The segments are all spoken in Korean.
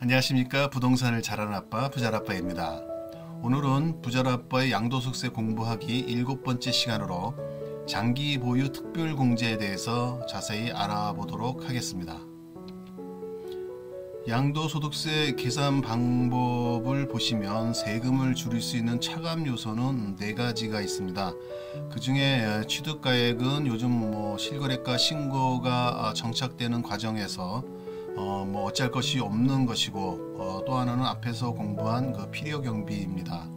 안녕하십니까. 부동산을 잘하는 아빠 부자라빠입니다. 오늘은 부자라빠의 양도소득세 공부하기 7번째 시간으로 장기 보유 특별공제에 대해서 자세히 알아보도록 하겠습니다. 양도소득세 계산 방법을 보시면 세금을 줄일 수 있는 차감 요소는 4가지가 있습니다. 그 중에 취득가액은 요즘 실거래가 신고가 정착되는 과정에서 어쩔 것이 없는 것이고, 또 하나는 앞에서 공부한 그 필요 경비입니다.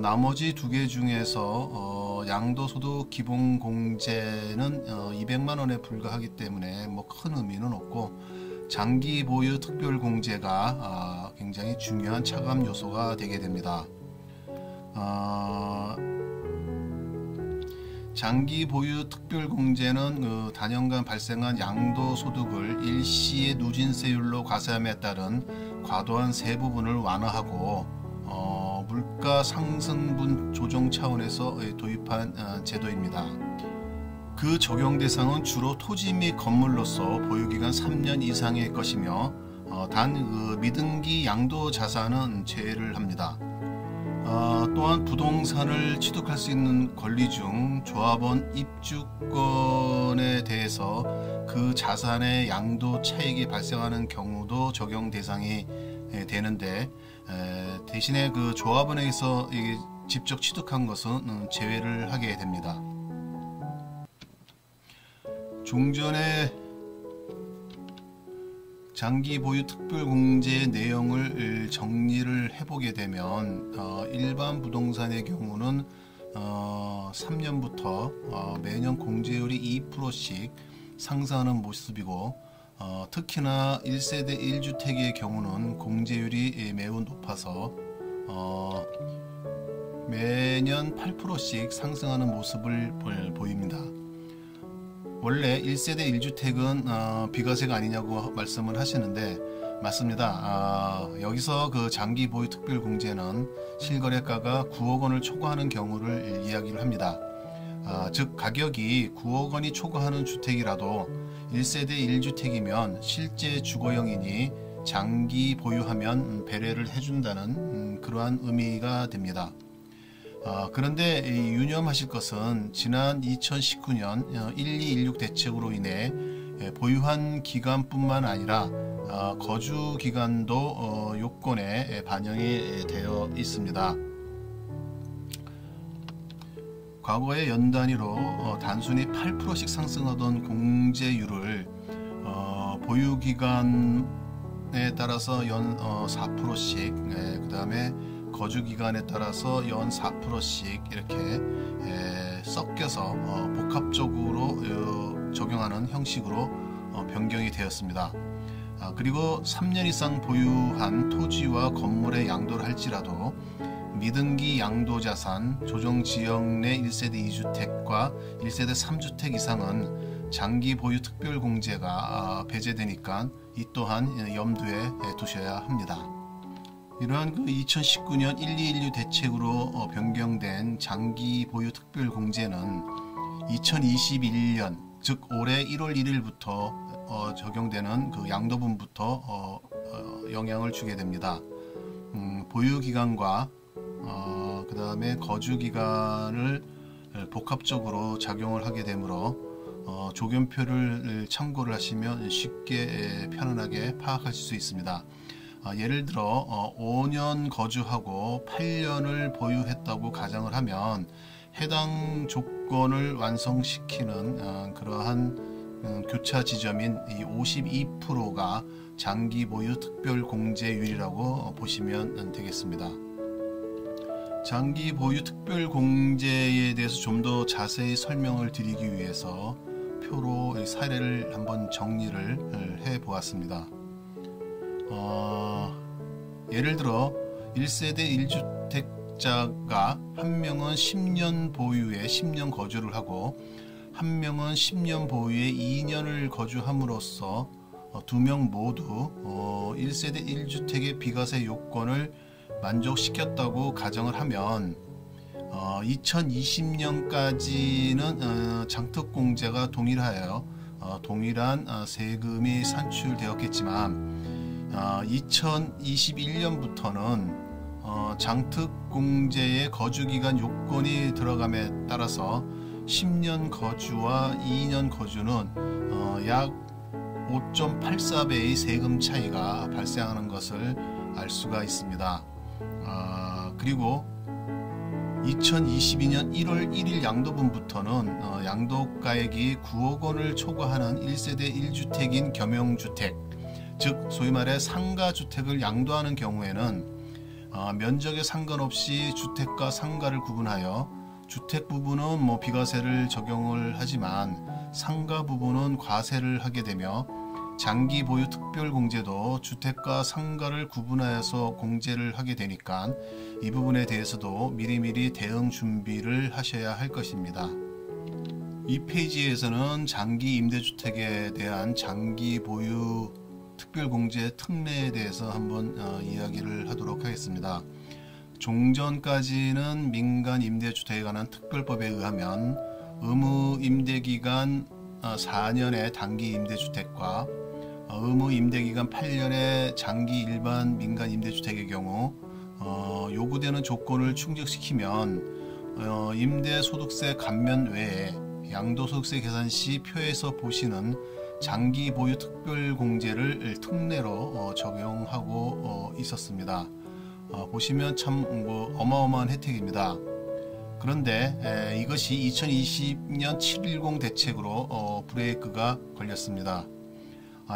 나머지 2개 중에서 양도소득 기본공제는 200만 원에 불과하기 때문에 큰 의미는 없고, 장기 보유 특별공제가 굉장히 중요한 차감 요소가 되게 됩니다. 장기 보유 특별공제는 단연간 발생한 양도소득을 일시의 누진세율로 과세함에 따른 과도한 세 부분을 완화하고 물가 상승분 조정 차원에서 도입한 제도입니다. 그 적용 대상은 주로 토지 및 건물로서 보유기간 3년 이상의 것이며 단 미등기 양도 자산은 제외를 합니다. 또한 부동산을 취득할 수 있는 권리 중 조합원 입주권에 대해서 그 자산의 양도 차익이 발생하는 경우도 적용 대상이 되는데, 대신에 그 조합원에게서 직접 취득한 것은 제외를 하게 됩니다. 종전에 장기 보유 특별공제의 내용을 정리를 해보게 되면 일반 부동산의 경우는 3년부터 매년 공제율이 2%씩 상승하는 모습이고, 특히나 1세대 1주택의 경우는 공제율이 매우 높아서 매년 8%씩 상승하는 모습을 보입니다. 원래 1세대 1주택은 비과세가 아니냐고 말씀을 하시는데 맞습니다. 여기서 그 장기 보유 특별공제는 실거래가가 9억 원을 초과하는 경우를 이야기를 합니다. 즉 가격이 9억 원이 초과하는 주택이라도 1세대 1주택이면 실제 주거용인이 장기 보유하면 배려를 해준다는 그러한 의미가 됩니다. 그런데 유념하실 것은 지난 2019년 1216 대책으로 인해 보유한 기간뿐만 아니라 거주 기간도 요건에 반영이 되어 있습니다. 과거에 연 단위로 단순히 8%씩 상승하던 공제율을 보유 기간에 따라서 연 4%씩, 그 다음에 거주 기간에 따라서 연 4%씩 이렇게 섞여서 복합적으로 적용하는 형식으로 변경이 되었습니다. 그리고 3년 이상 보유한 토지와 건물에 양도를 할지라도 미등기 양도자산, 조정지역 내 1세대 2주택과 1세대 3주택 이상은 장기 보유 특별공제가 배제되니까 이 또한 염두에 두셔야 합니다. 이러한 2019년 1216 대책으로 변경된 장기 보유 특별공제는 2021년, 즉 올해 1월 1일부터 적용되는 그 양도분부터 영향을 주게 됩니다. 보유기간과 그 다음에 거주기간을 복합적으로 작용을 하게 되므로 조견표를 참고를 하시면 쉽게 편안하게 파악하실 수 있습니다. 예를 들어 5년 거주하고 8년을 보유했다고 가정을 하면 해당 조건을 완성시키는 그러한 교차 지점인 이 52%가 장기 보유 특별공제율이라고 보시면 되겠습니다. 장기 보유 특별공제에 대해서 좀 더 자세히 설명을 드리기 위해서 표로 사례를 한번 정리를 해 보았습니다. 예를 들어 1세대 1주택자가 한 명은 10년 보유에 10년 거주를 하고 한 명은 10년 보유에 2년을 거주함으로써 2명 모두 1세대 1주택의 비과세 요건을 만족시켰다고 가정을 하면 2020년까지는 장특공제가 동일하여 동일한 세금이 산출되었겠지만 2021년부터는 장특공제의 거주기간 요건이 들어감에 따라서 10년 거주와 2년 거주는 약 5.84배의 세금 차이가 발생하는 것을 알 수가 있습니다. 그리고 2022년 1월 1일 양도분부터는 양도가액이 9억 원을 초과하는 1세대 1주택인 겸용주택, 즉 소위 말해 상가주택을 양도하는 경우에는 면적에 상관없이 주택과 상가를 구분하여 주택 부분은 비과세를 적용을 하지만 상가 부분은 과세를 하게 되며 장기 보유 특별공제도 주택과 상가를 구분하여서 공제를 하게 되니까 이 부분에 대해서도 미리미리 대응 준비를 하셔야 할 것입니다. 이 페이지에서는 장기 임대주택에 대한 장기 보유 특별공제 특례에 대해서 한번 이야기를 하도록 하겠습니다. 종전까지는 민간 임대주택에 관한 특별법에 의하면 의무 임대기간 4년의 단기 임대주택과 의무 임대기간 8년의 장기 일반 민간 임대주택의 경우 요구되는 조건을 충족시키면 임대소득세 감면 외에 양도소득세 계산 시 표에서 보시는 장기 보유 특별공제를 특례로 적용하고 있었습니다. 보시면 참 어마어마한 혜택입니다. 그런데 이것이 2020년 710 대책으로 브레이크가 걸렸습니다.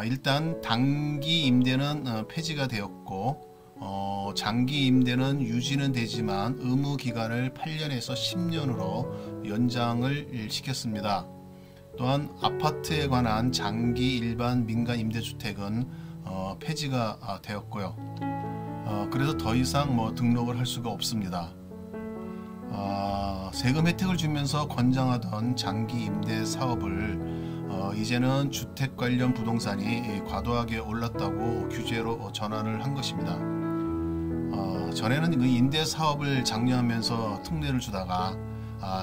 일단 단기 임대는 폐지가 되었고 장기 임대는 유지는 되지만 의무 기간을 8년에서 10년으로 연장을 시켰습니다. 또한 아파트에 관한 장기 일반 민간 임대주택은 폐지가 되었고요. 그래서 더 이상 등록을 할 수가 없습니다. 세금 혜택을 주면서 권장하던 장기 임대 사업을 이제는 주택 관련 부동산이 과도하게 올랐다고 규제로 전환을 한 것입니다. 전에는 그 임대 사업을 장려하면서 특례를 주다가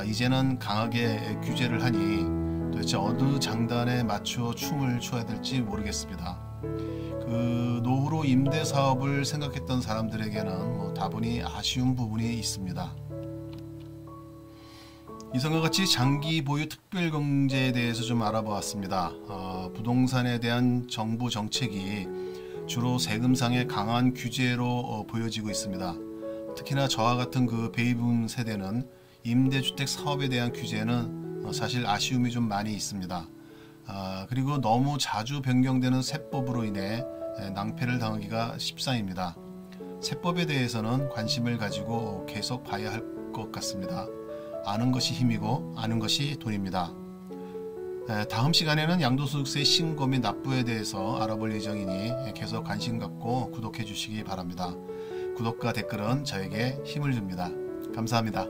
이제는 강하게 규제를 하니 도대체 어느 장단에 맞추어 춤을 춰야 될지 모르겠습니다. 그 노후로 임대 사업을 생각했던 사람들에게는 다분히 아쉬운 부분이 있습니다. 이성과 같이 장기 보유 특별공제에 대해서 좀 알아보았습니다. 부동산에 대한 정부 정책이 주로 세금상의 강한 규제로 보여지고 있습니다. 특히나 저와 같은 그 베이비붐 세대는 임대주택 사업에 대한 규제는 사실 아쉬움이 좀 많이 있습니다. 그리고 너무 자주 변경되는 세법으로 인해 낭패를 당하기가 십상입니다. 세법에 대해서는 관심을 가지고 계속 봐야 할 것 같습니다. 아는 것이 힘이고 아는 것이 돈입니다. 다음 시간에는 양도소득세 신고 및 납부에 대해서 알아볼 예정이니 계속 관심 갖고 구독해 주시기 바랍니다. 구독과 댓글은 저에게 힘을 줍니다. 감사합니다.